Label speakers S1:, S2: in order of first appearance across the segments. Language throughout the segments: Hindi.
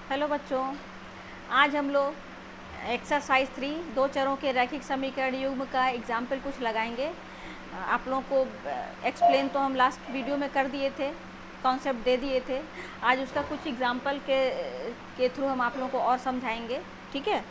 S1: हेलो बच्चों, आज हम लोग एक्सरसाइज 3 दो चरों के रैखिक समीकरण युग्म का एग्जाम्पल कुछ लगाएंगे। आप लोगों को एक्सप्लेन तो हम लास्ट वीडियो में कर दिए थे, कॉन्सेप्ट दे दिए थे। आज उसका कुछ एग्जाम्पल के थ्रू हम आप लोगों को और समझाएंगे। ठीक है,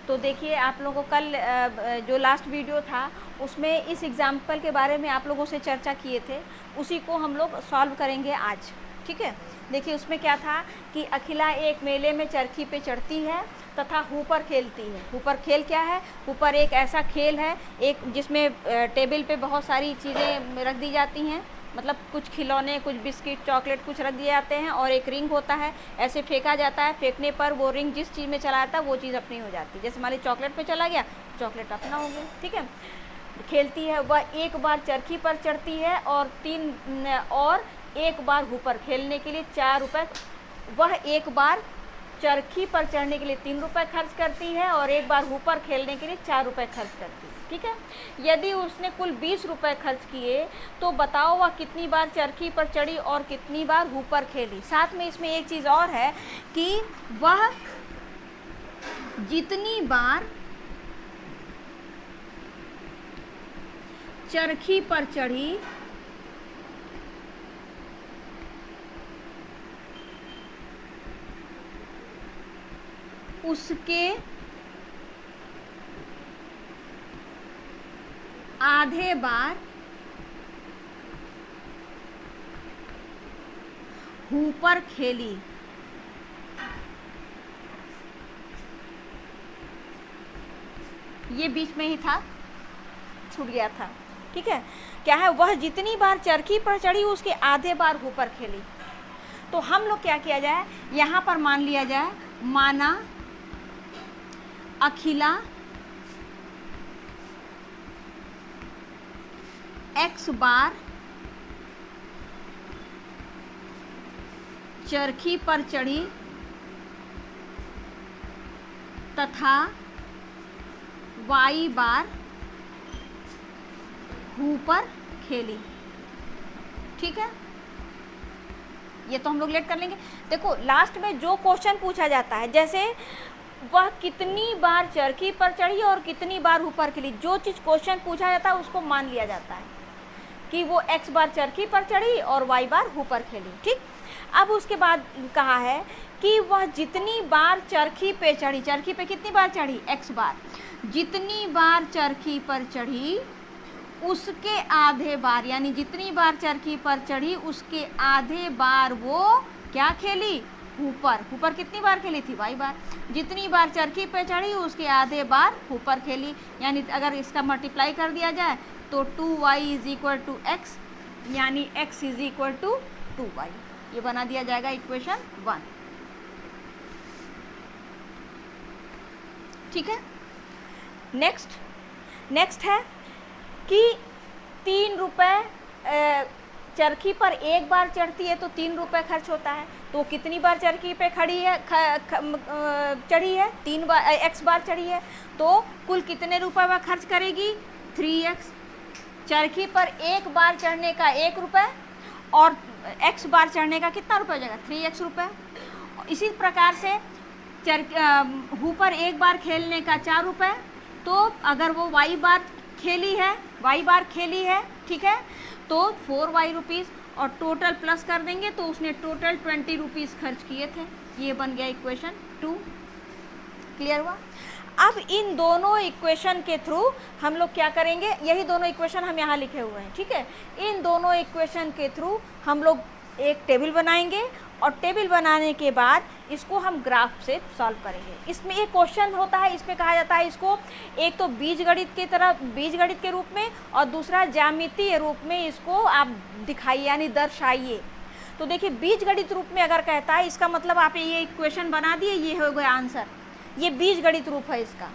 S1: तो देखिए आप लोगों को कल जो लास्ट वीडियो था उसमें इस एग्जाम्पल के बारे में आप लोगों से चर्चा किए थे, उसी को हम लोग सॉल्व करेंगे आज। ठीक है, देखिए उसमें क्या था कि अखिला एक मेले में चरखी पे चढ़ती है तथा हुपर खेलती है। हुपर खेल क्या है? हुपर एक ऐसा खेल है एक जिसमें टेबल पे बहुत सारी चीज़ें रख दी जाती हैं, मतलब कुछ खिलौने, कुछ बिस्किट, चॉकलेट कुछ रख दिए जाते हैं और एक रिंग होता है, ऐसे फेंका जाता है। फेंकने पर वो रिंग जिस चीज़ में चला जाता है वो चीज़ अपनी हो जाती है। जैसे मान ली चॉकलेट पे चला गया, चॉकलेट अपना हो गया। ठीक है, खेलती है वह एक बार चरखी पर चढ़ती है और एक बार हुपर खेलने के लिए 4 रुपये, वह एक बार चरखी पर चढ़ने के लिए 3 रुपये खर्च करती है और एक बार हुपर खेलने के लिए 4 रुपये खर्च करती है। ठीक है, यदि उसने कुल 20 रुपये खर्च किए तो बताओ वह कितनी बार चरखी पर चढ़ी और कितनी बार हुपर खेली। साथ में इसमें एक चीज़ और है कि वह जितनी बार चरखी पर चढ़ी उसके आधे बार हुपर खेली। ये बीच में ही था, छूट गया था। ठीक है, क्या है? वह जितनी बार चरखी पर चढ़ी उसके आधे बार हुपर खेली। तो हम लोग क्या किया जाए, यहाँ पर मान लिया जाए, माना अखिला x बार चरखी पर चढ़ी तथा y बार हुपर खेली। ठीक है, ये तो हम लोग लेट कर लेंगे। देखो लास्ट में जो क्वेश्चन पूछा जाता है, जैसे वह कितनी बार चरखी पर चढ़ी और कितनी बार ऊपर खेली, जो चीज़ क्वेश्चन पूछा जाता है उसको मान लिया जाता है कि वो x बार चरखी पर चढ़ी और y बार ऊपर खेली। ठीक, अब उसके बाद कहा है कि वह जितनी बार चरखी पे चढ़ी, चरखी पे कितनी बार चढ़ी? x बार। जितनी बार चरखी पर चढ़ी उसके आधे बार, यानी जितनी बार चरखी पर चढ़ी उसके आधे बार वो क्या खेली? हुपर। हुपर कितनी बार खेली थी? y बार। जितनी बार चरखी पे चढ़ी उसके आधे बार हुपर खेली, यानी अगर इसका मल्टीप्लाई कर दिया जाए तो 2y is equal to x, यानी x is equal to 2y। ये बना दिया जाएगा इक्वेशन 1। ठीक है, नेक्स्ट है कि 3 रुपये चरखी पर एक बार चढ़ती है तो 3 रुपये खर्च होता है। तो कितनी बार चरखी पे खड़ी है, चढ़ी है? 3 बार, x बार चढ़ी है, तो कुल कितने रुपए वह खर्च करेगी? 3x। चरखी पर एक बार चढ़ने का 1 रुपये और x बार चढ़ने का कितना रुपये हो जाएगा? 3x रुपये। इसी प्रकार से ऊपर एक बार खेलने का 4 रुपये, तो अगर वो y बार खेली है, ठीक है, तो 4y रुपीज़ और टोटल प्लस कर देंगे तो उसने टोटल 20 रुपीज़ खर्च किए थे। ये बन गया इक्वेशन 2। क्लियर हुआ? अब इन दोनों इक्वेशन के थ्रू हम लोग क्या करेंगे, यही दोनों इक्वेशन हम यहाँ लिखे हुए हैं। ठीक है, इन दोनों इक्वेशन के थ्रू हम लोग एक टेबल बनाएंगे और टेबल बनाने के बाद इसको हम ग्राफ से सॉल्व करेंगे। इसमें एक क्वेश्चन होता है, इसमें कहा जाता है इसको एक तो बीजगणित की तरह, बीजगणित के रूप में, और दूसरा ज्यामितीय रूप में इसको आप दिखाइए यानी दर्शाइए। तो देखिए बीजगणित रूप में अगर कहता है, इसका मतलब आप ये इक्वेशन बना दिए, ये हो गया आंसर। ये बीजगणित रूप है इसका।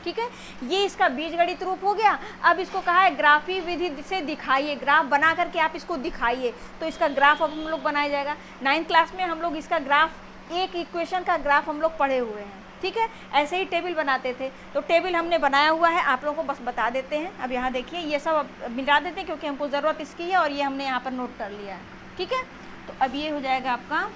S1: ठीक है, ये इसका बीजगणित रूप हो गया। अब इसको कहा है ग्राफी विधि से दिखाइए, ग्राफ बना करके आप इसको दिखाइए। तो इसका ग्राफ अब हम लोग बनाया जाएगा। 9th क्लास में हम लोग इसका ग्राफ, एक इक्वेशन का ग्राफ हम लोग पढ़े हुए हैं। ठीक है, ऐसे ही टेबल बनाते थे, तो टेबल हमने बनाया हुआ है, आप लोगों को बस बता देते हैं। अब यहाँ देखिए ये सब मिटा देते हैं क्योंकि हमको ज़रूरत इसकी है और ये हमने यहाँ पर नोट कर लिया है। ठीक है, तो अब ये हो जाएगा आपका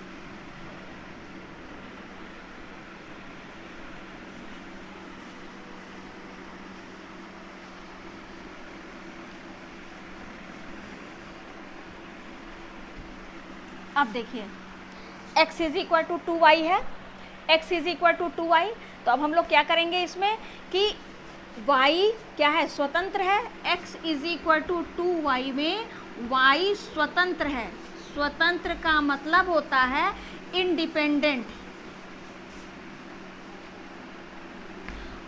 S1: अब देखिए x is equal to 2y है, x is equal to 2y, तो अब हम लोग क्या करेंगे इसमें कि y क्या है, स्वतंत्र है, x is equal to 2y में y स्वतंत्र है। स्वतंत्र का मतलब होता है इंडिपेंडेंट,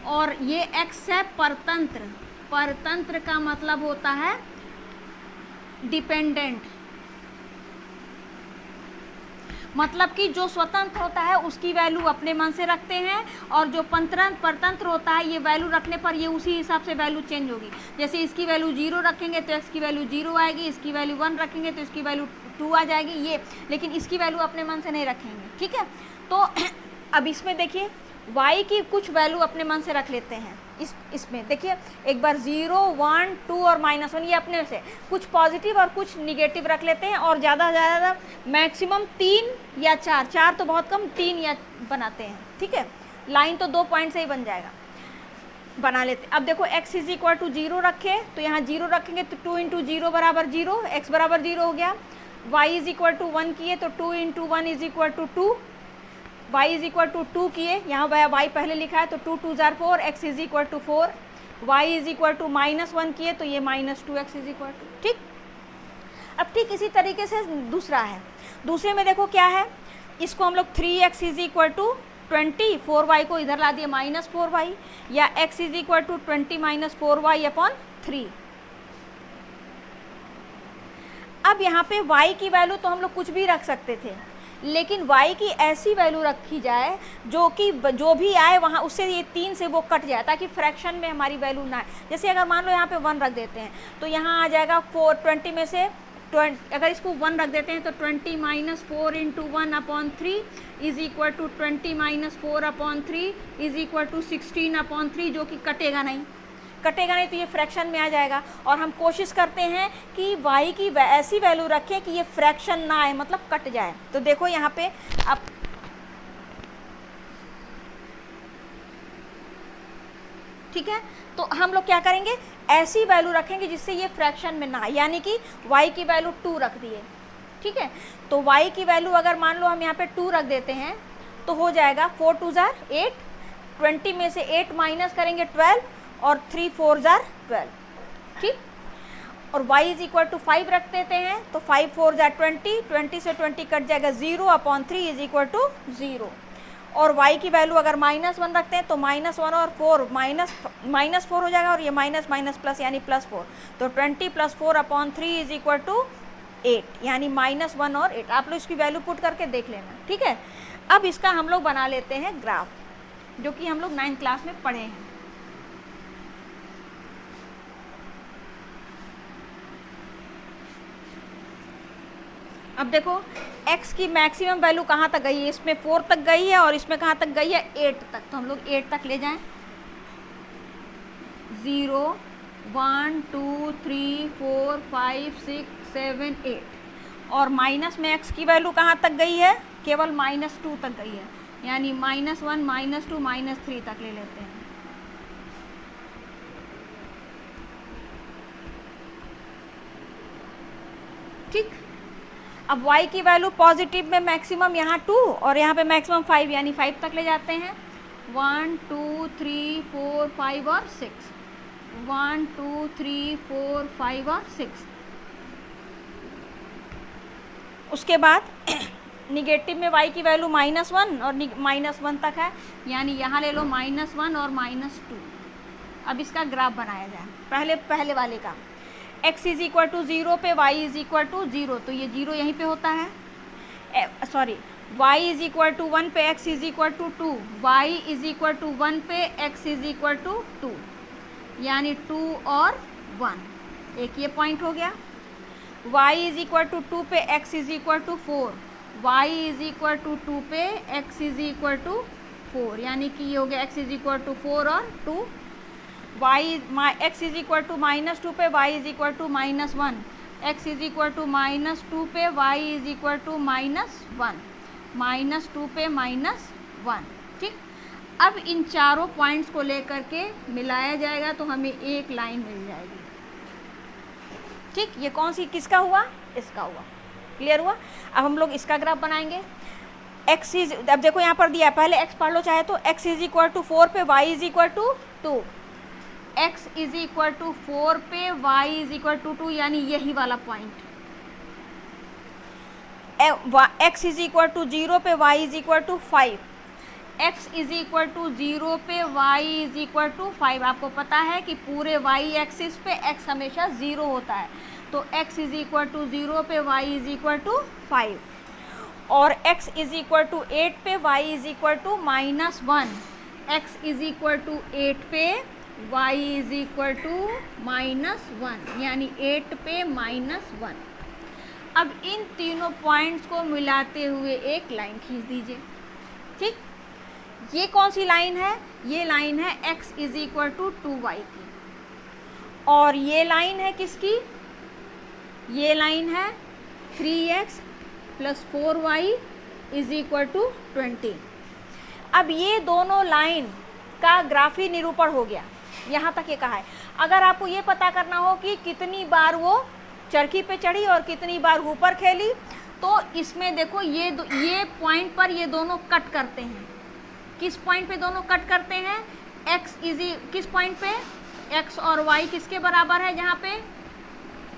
S1: और ये x है परतंत्र, परतंत्र का मतलब होता है डिपेंडेंट। मतलब कि जो स्वतंत्र होता है उसकी वैल्यू अपने मन से रखते हैं, और जो परतंत्र होता है ये वैल्यू रखने पर ये उसी हिसाब से वैल्यू चेंज होगी। जैसे इसकी वैल्यू 0 रखेंगे तो x की वैल्यू 0 आएगी, इसकी वैल्यू 1 रखेंगे तो इसकी वैल्यू 2 आ जाएगी, ये, लेकिन इसकी वैल्यू अपने मन से नहीं रखेंगे, ठीक है। तो अब इसमें देखिए y की कुछ वैल्यू अपने मन से रख लेते हैं। इसमें देखिए एक बार 0, 1, 2 और -1 ये अपने से, कुछ पॉजिटिव और कुछ निगेटिव रख लेते हैं, और ज़्यादा से ज़्यादा मैक्सिमम 3 या 4 तो बहुत कम, 3 या बनाते हैं, ठीक है। लाइन तो 2 पॉइंट से ही बन जाएगा, बना लेते। अब देखो x इज इक्वल टू 0 रखे तो यहाँ 0 रखेंगे तो 2 इंटू 0 बराबर 0, x बराबर 0 हो गया। y इज इक्वल टू 1 किए तो 2 into 1 is equal to 2, y is equal to 2 किए, यहाँ y पहले लिखा है तो 2 2 जार 4, x is equal to 4, y is equal to -1 किए तो ये -2x इज इक्वल टू, ठीक। अब ठीक इसी तरीके से दूसरा है, दूसरे में देखो क्या है, इसको हम लोग 3x is equal to 20, 4y को इधर ला दिए -4y, या x is equal to 20 - 4y upon 3। अब यहाँ पे y की वैल्यू तो हम लोग कुछ भी रख सकते थे, लेकिन y की ऐसी वैल्यू रखी जाए जो कि जो भी आए वहाँ उससे ये 3 से वो कट जाए, ताकि फ्रैक्शन में हमारी वैल्यू ना आए। जैसे अगर मान लो यहाँ पे 1 रख देते हैं तो यहाँ आ जाएगा 20 में से 20, अगर इसको 1 रख देते हैं तो 20 - 4 into 1 upon 3 is equal to 20 - 4 upon 3 is equal to 16 upon 3, जो कि कटेगा नहीं तो ये फ्रैक्शन में आ जाएगा। और हम कोशिश करते हैं कि y की ऐसी वैल्यू रखें कि ये फ्रैक्शन ना आए, मतलब कट जाए। तो देखो यहाँ पे अब ठीक है, तो हम लोग क्या करेंगे, ऐसी वैल्यू रखेंगे जिससे ये फ्रैक्शन में ना आए, यानी कि y की वैल्यू 2 रख दिए, ठीक है। तो y की वैल्यू अगर मान लो हम यहाँ पे 2 रख देते हैं तो हो जाएगा 4 2 जार 8, 20 में से 8 माइनस करेंगे 12, और 3 4 जार 12, ठीक। और y इज इक्वल टू 5 रख देते हैं तो 5 4 जार 20, 20 से 20 कट जाएगा 0 अपॉन 3 इज इक्वल टू 0। और y की वैल्यू अगर -1 रखते हैं तो -1 और 4 -4 हो जाएगा, और ये माइनस माइनस प्लस यानी +4, तो 20 + 4 अपॉन 3 इज इक्वल टू 8, यानी -1 और 8। आप लोग इसकी वैल्यू पुट करके देख लेना, ठीक है। अब इसका हम लोग बना लेते हैं ग्राफ, जो कि हम लोग 9th क्लास में पढ़े हैं। अब देखो x की मैक्सिमम वैल्यू कहाँ तक गई है, इसमें 4 तक गई है, और इसमें कहाँ तक गई है 8 तक, तो हम लोग 8 तक ले जाएं। 0 1 2 3 4 5 6 7 8, और माइनस में x की वैल्यू कहाँ तक गई है, केवल -2 तक गई है, यानी -1 -2 -3 तक ले लेते हैं। ठीक, अब y की वैल्यू पॉजिटिव में मैक्सिमम यहाँ 2 और यहाँ पे मैक्सिमम 5, यानी 5 तक ले जाते हैं। 1 2 3 4 5 और 6, 1 2 3 4 5 और 6। उसके बाद निगेटिव में y की वैल्यू -1 और -1 तक है, यानी यहाँ ले लो -1 और -2। अब इसका ग्राफ बनाया जाए, पहले वाले का x इज इक्वल टू 0 पे y इज इक्वल टू 0, तो ये 0 यहीं पे होता है। Sorry, y is equal to 1 पे x is equal to 2, y is equal to 1 पे x इज इक्वल टू 2, यानी 2 और 1, एक ये पॉइंट हो गया। y इज इक्वल टू 2 पे x is equal to 4, y is equal to 2 पे x इज इक्वल टू 4, यानी कि ये हो गया x इज इक्वल टू 4 और 2। x इज इक्वल टू -2 पे y is equal to -1, x is equal to -2 पे y इज इक्वल टू -1, -2 पे -1। ठीक, अब इन चारों पॉइंट्स को लेकर के मिलाया जाएगा तो हमें एक लाइन मिल जाएगी। ठीक, ये कौन सी किसका हुआ, इसका हुआ। क्लियर हुआ? अब हम लोग इसका ग्राफ बनाएंगे। x इज, अब देखो यहाँ पर दिया है, पहले x पढ़ लो चाहे तो। x इज इक्वल टू 4 पे y is equal to 2, x is equal to 4 पे y इज इक्वल टू 2, यानी यही वाला point. x is equal to 0 पे y is equal to 5, x is equal to 0 पे y इज इक्वल टू 5। आपको पता है कि पूरे y एक्सिस पे x हमेशा 0 होता है, तो x इज इक्वल टू 0 पे y इज इक्वल टू 5, और x इज इक्वल टू 8 पे y is equal to -1, x is equal to 8 पे y इज इक्वल टू -1, यानी 8 पे -1। अब इन तीनों पॉइंट्स को मिलाते हुए एक लाइन खींच दीजिए। ठीक, ये कौन सी लाइन है? ये लाइन है x is equal to 2y की, और ये लाइन है किसकी? ये लाइन है 3x plus 4y is equal to 20। अब ये दोनों लाइन का ग्राफी निरूपण हो गया, यहाँ तक ये कहा है। अगर आपको ये पता करना हो कि कितनी बार वो चरखी पे चढ़ी और कितनी बार ऊपर खेली, तो इसमें देखो ये पॉइंट पर ये दोनों कट करते हैं। किस पॉइंट पे दोनों कट करते हैं? किस पॉइंट पे? x और y किसके बराबर है? जहाँ पे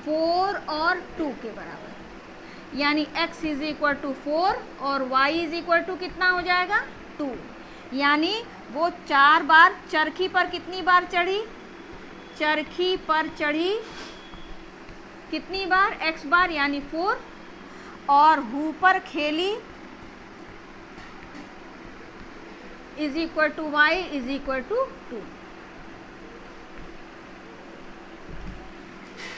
S1: 4 और 2 के बराबर, यानी x इज इक्वल टू 4 और y इज इक्वल टू कितना हो जाएगा? 2। यानी वो 4 बार चरखी पर कितनी बार चढ़ी? चरखी पर चढ़ी कितनी बार? x बार, यानी 4, और ऊपर खेली is equal to y is equal to 2।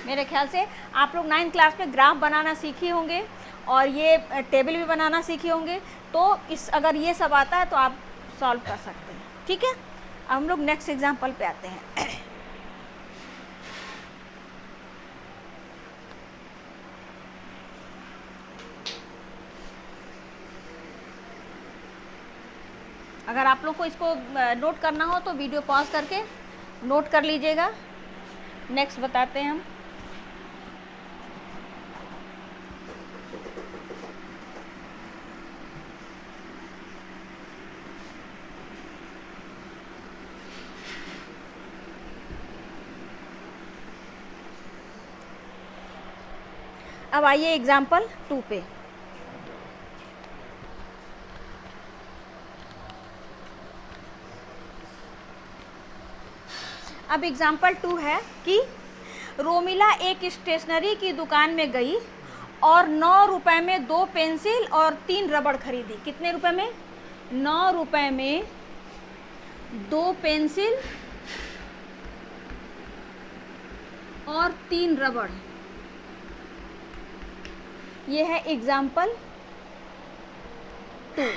S1: मेरे ख्याल से आप लोग 9th क्लास में ग्राफ बनाना सीखे होंगे और ये टेबल भी बनाना सीखे होंगे, तो अगर ये सब आता है तो आप सॉल्व कर सकते हैं। ठीक है, अब हम लोग नेक्स्ट एग्जाम्पल पे आते हैं। अगर आप लोग को इसको नोट करना हो तो वीडियो पॉज करके नोट कर लीजिएगा। नेक्स्ट बताते हैं हम। अब आइए एग्जाम्पल 2 पे। अब एग्जाम्पल 2 है कि रोमिला एक स्टेशनरी की दुकान में गई और 9 रुपए में 2 पेंसिल और 3 रबड़ खरीदी। कितने रुपए में? 9 रुपए में 2 पेंसिल और 3 रबड़। ये है एग्जाम्पल 2।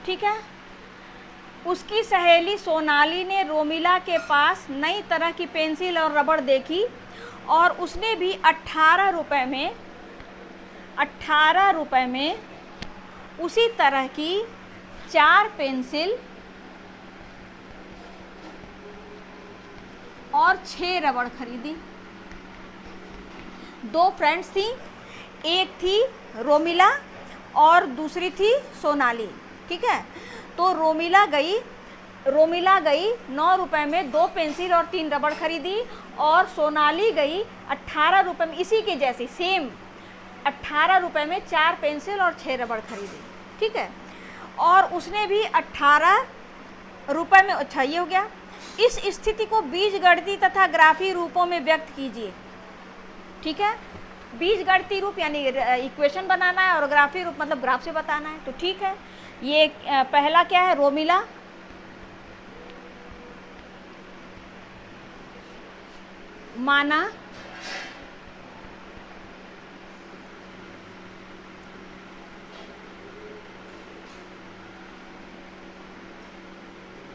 S1: ठीक है, उसकी सहेली सोनाली ने रोमिला के पास नई तरह की पेंसिल और रबड़ देखी और उसने भी 18 रुपए में उसी तरह की 4 पेंसिल और 6 रबड़ खरीदी। 2 फ्रेंड्स थी, एक थी रोमिला और दूसरी थी सोनाली। ठीक है, तो रोमिला गई 9 रुपए में 2 पेंसिल और 3 रबड़ खरीदी, और सोनाली गई 18 रुपए में इसी के जैसी सेम 18 रुपए में 4 पेंसिल और 6 रबड़ खरीदी। ठीक है, और उसने भी 18 रुपए में। अच्छा, ये हो गया। इस स्थिति को बीजगणितीय तथा ग्राफी रूपों में व्यक्त कीजिए। ठीक है, बीजगणितीय रूप यानी इक्वेशन बनाना है और ग्राफी रूप मतलब ग्राफ से बताना है। तो ठीक है, ये पहला क्या है? रोमिला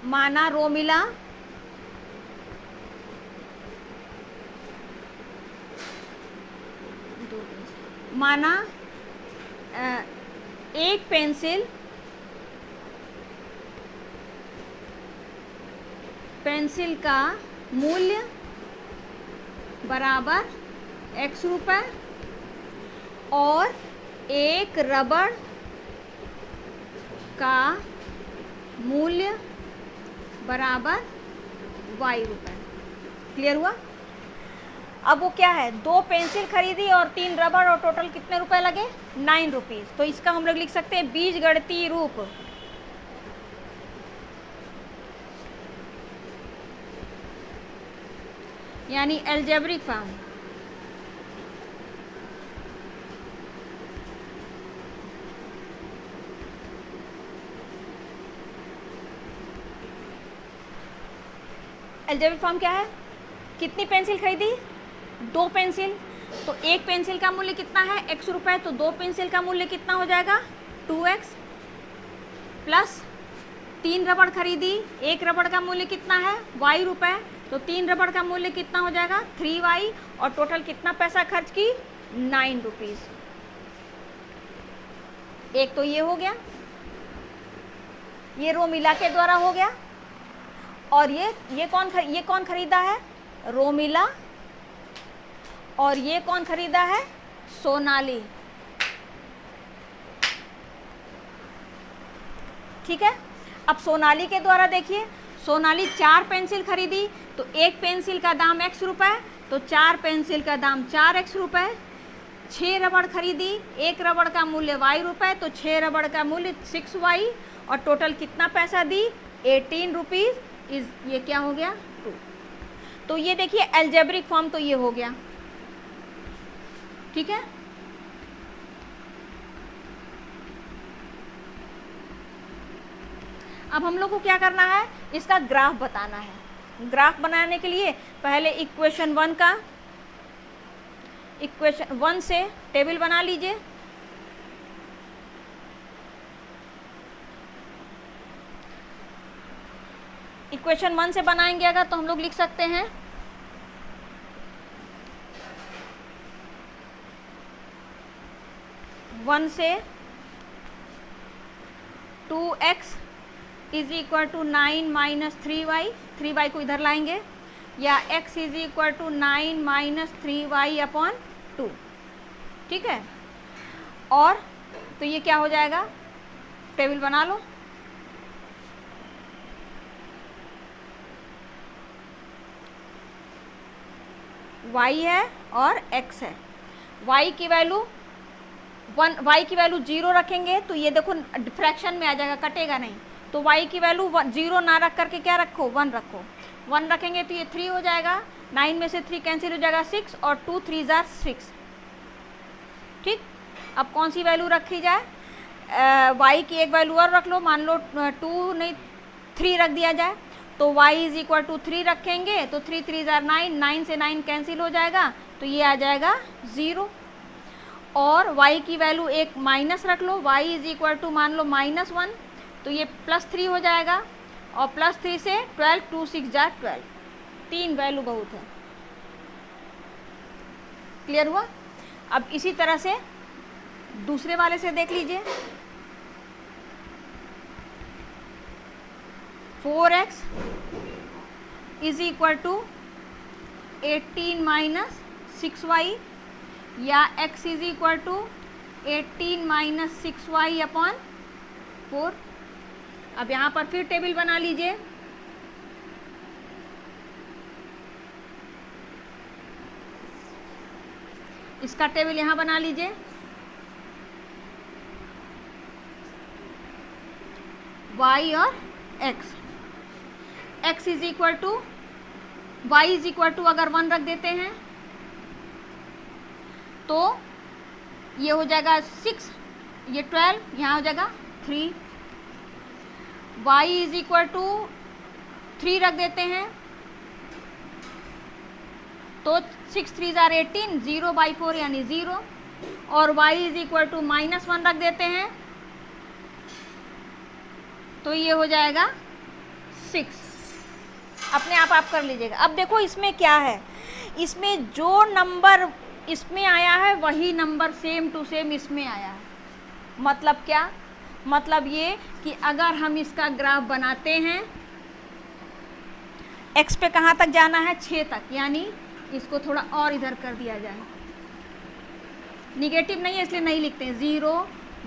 S1: माना रोमिला माना एक पेंसिल का मूल्य बराबर x रुपए और एक रबड़ का मूल्य बराबर y रुपए। क्लियर हुआ? अब वो क्या है, 2 पेंसिल खरीदी और 3 रबड़ और टोटल कितने रुपए लगे? 9 रुपीज़। तो इसका हम लोग लिख सकते हैं बीजगणितीय रूप, यानी एल्जेब्रिक फॉर्म। एल्जेब्रिक फॉर्म क्या है? कितनी पेंसिल खरीदी? 2 पेंसिल। तो एक पेंसिल का मूल्य कितना है? x रुपए। तो 2 पेंसिल का मूल्य कितना हो जाएगा? 2x प्लस 3 रबड़ खरीदी, एक रबड़ का मूल्य कितना है? y रुपए। तो 3 रबड़ का मूल्य कितना हो जाएगा? 3y और टोटल कितना पैसा खर्च की? 9 रुपीज़। एक तो ये हो गया, ये रोमिला के द्वारा हो गया। और ये कौन खरीदा है? रोमिला। और ये कौन खरीदा है? सोनाली। ठीक है। अब सोनाली के द्वारा देखिए, सोनाली 4 पेंसिल खरीदी, तो एक पेंसिल का दाम x रुपए, तो 4 पेंसिल का दाम 4x रुपए। 6 रबड़ खरीदी, एक रबड़ का मूल्य y रुपए, तो 6 रबड़ का मूल्य 6y और टोटल कितना पैसा दी? 18 रुपीज़। ये क्या हो गया? 2। तो ये देखिए एल्जेब्रिक फॉर्म तो ये हो गया। ठीक है। अब हम लोग को क्या करना है? इसका ग्राफ बताना है। ग्राफ बनाने के लिए पहले इक्वेशन 1 से टेबल बना लीजिए। इक्वेशन 1 से बनाएंगे अगर, तो हम लोग लिख सकते हैं 1 से 2x is equal to 9 minus 3y, 3y को इधर लाएंगे, या x is equal to 9 minus 3y upon 2। ठीक है। और तो ये क्या हो जाएगा? टेबल बना लो। y है और x है। y की वैल्यू 0 रखेंगे तो ये देखो फ्रैक्शन में आ जाएगा, कटेगा नहीं। तो y की वैल्यू 0 ना रख करके क्या रखो? 1 रखो। 1 रखेंगे तो ये 3 हो जाएगा। 9 में से 3 कैंसिल हो जाएगा 6 और 2 3 जार 6। ठीक। अब कौन सी वैल्यू रखी जाए? y की एक वैल्यू और रख लो, मान लो 2 नहीं 3 रख दिया जाए। तो y इज इक्वल टू 3 रखेंगे तो 3 3 जार 9, 9 से 9 कैंसिल हो जाएगा तो ये आ जाएगा 0। और y की वैल्यू एक माइनस रख लो, y इज इक्वल टू मान लो -1, तो ये +3 हो जाएगा। और +3 से 12, 2 6 जार 12, 3 वैल्यू बहुत है। क्लियर हुआ? अब इसी तरह से दूसरे वाले से देख लीजिए। 4x is equal to 18 minus 6y, या x is equal to 18 minus 6y upon 4। अब यहाँ पर फिर टेबल बना लीजिए। इसका टेबल यहाँ बना लीजिए। y और x is equal to y is equal to अगर 1 रख देते हैं तो ये हो जाएगा 6, ये 12, यहाँ हो जाएगा 3। y इज इक्वल टू 3 रख देते हैं तो 6 3 जार 18, 0/4 यानी 0। और y इज इक्वल टू -1 रख देते हैं तो ये हो जाएगा 6। अपने आप कर लीजिएगा। अब देखो इसमें क्या है, इसमें जो नंबर इसमें आया है वही नंबर सेम टू सेम इसमें आया है। मतलब क्या? मतलब ये कि अगर हम इसका ग्राफ बनाते हैं, x पे कहाँ तक जाना है? 6 तक, यानी इसको थोड़ा और इधर कर दिया जाए, निगेटिव नहीं है इसलिए नहीं लिखते हैं। 0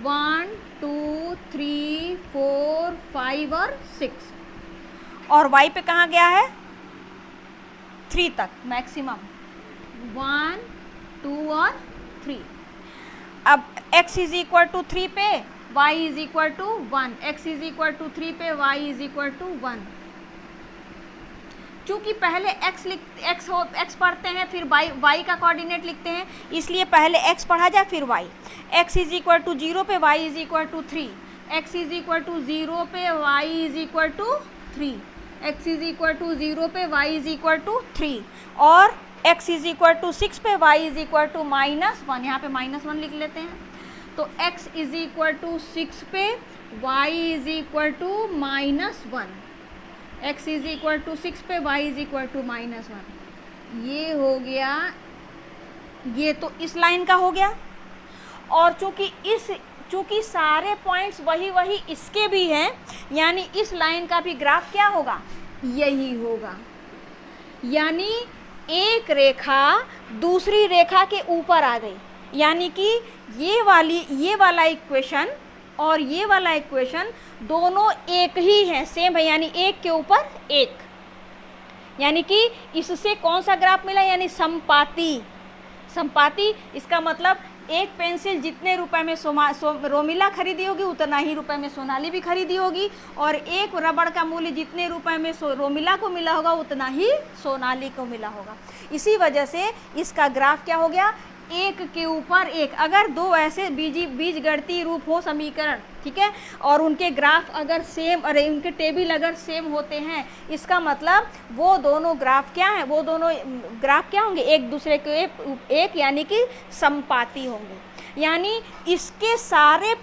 S1: 1 2 3 4 5 और 6, और y पे कहाँ गया है 3 तक मैक्सिमम, 1 2 और 3। अब x इज इक्वल टू 3 पे y is equal to 1, x is equal to 3 पे y इज इक्वल टू 1। चूंकि पहले x पढ़ते हैं फिर y का कोऑर्डिनेट लिखते हैं, इसलिए पहले x पढ़ा जाए फिर y। x is equal to 0 पे y is equal to 3, x is equal to 0 पे y is equal to 3, x is equal to 0 पे y इज इक्वल टू 3, और x इज इक्वल टू 6 पे y इज इक्वल टू -1, यहाँ पे -1 लिख लेते हैं। तो x इज इक्वल टू 6 पे y is equal to -1, x is equal to 6 पे y इज इक्वल टू -1। ये हो गया, ये तो इस लाइन का हो गया। और चूंकि सारे पॉइंट्स वही इसके भी हैं, यानी इस लाइन का भी ग्राफ क्या होगा, यही होगा। यानी एक रेखा दूसरी रेखा के ऊपर आ गई, यानी कि ये वाला इक्वेशन और ये वाला इक्वेशन दोनों एक ही हैं, सेम है, यानी एक के ऊपर एक। यानी कि इससे कौन सा ग्राफ मिला, यानी समपाती। इसका मतलब एक पेंसिल जितने रुपए में रोमिला खरीदी होगी उतना ही रुपए में सोनाली भी खरीदी होगी, और एक रबड़ का मूल्य जितने रुपए में रोमिला को मिला होगा उतना ही सोनाली को मिला होगा। इसी वजह से इसका ग्राफ क्या हो गया, एक के ऊपर एक। अगर दो ऐसे बीजगणितीय रूप हो समीकरण, ठीक है, और उनके ग्राफ अगर सेम, अरे उनके टेबल अगर सेम होते हैं, इसका मतलब वो दोनों ग्राफ क्या हैं, वो दोनों ग्राफ क्या होंगे, एक दूसरे के एक यानी कि समपाती होंगे। यानी इसके सारे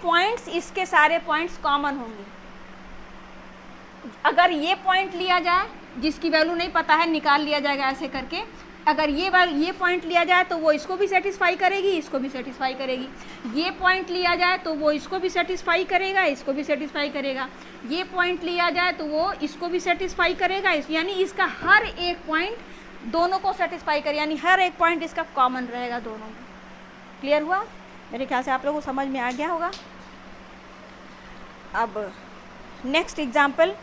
S1: पॉइंट्स कॉमन होंगे। अगर ये पॉइंट लिया जाए जिसकी वैल्यू नहीं पता है, निकाल लिया जाएगा ऐसे करके। अगर ये पॉइंट लिया जाए तो वो इसको भी सेटिस्फाई करेगी, इसको भी सेटिस्फाई करेगी। ये पॉइंट लिया जाए तो वो इसको भी सेटिस्फाई करेगा, इसको भी सेटिस्फाई करेगा। ये पॉइंट लिया जाए तो वो इसको भी सेटिस्फाई करेगा, यानी इसका हर एक पॉइंट दोनों को सेटिस्फाई करे, यानी हर एक पॉइंट इसका कॉमन रहेगा दोनों में। क्लियर हुआ? मेरे ख्याल से आप लोगों को समझ में आ गया होगा। अब नेक्स्ट एग्जाम्पल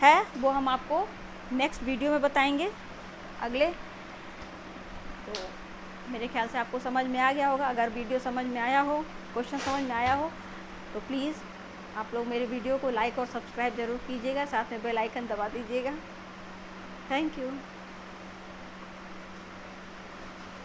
S1: है वो हम आपको नेक्स्ट वीडियो में बताएंगे अगले। तो मेरे ख्याल से आपको समझ में आ गया होगा। अगर वीडियो समझ में आया हो, क्वेश्चन समझ में आया हो, तो प्लीज़ आप लोग मेरे वीडियो को लाइक और सब्सक्राइब ज़रूर कीजिएगा, साथ में बेल आइकन दबा दीजिएगा। Thank you.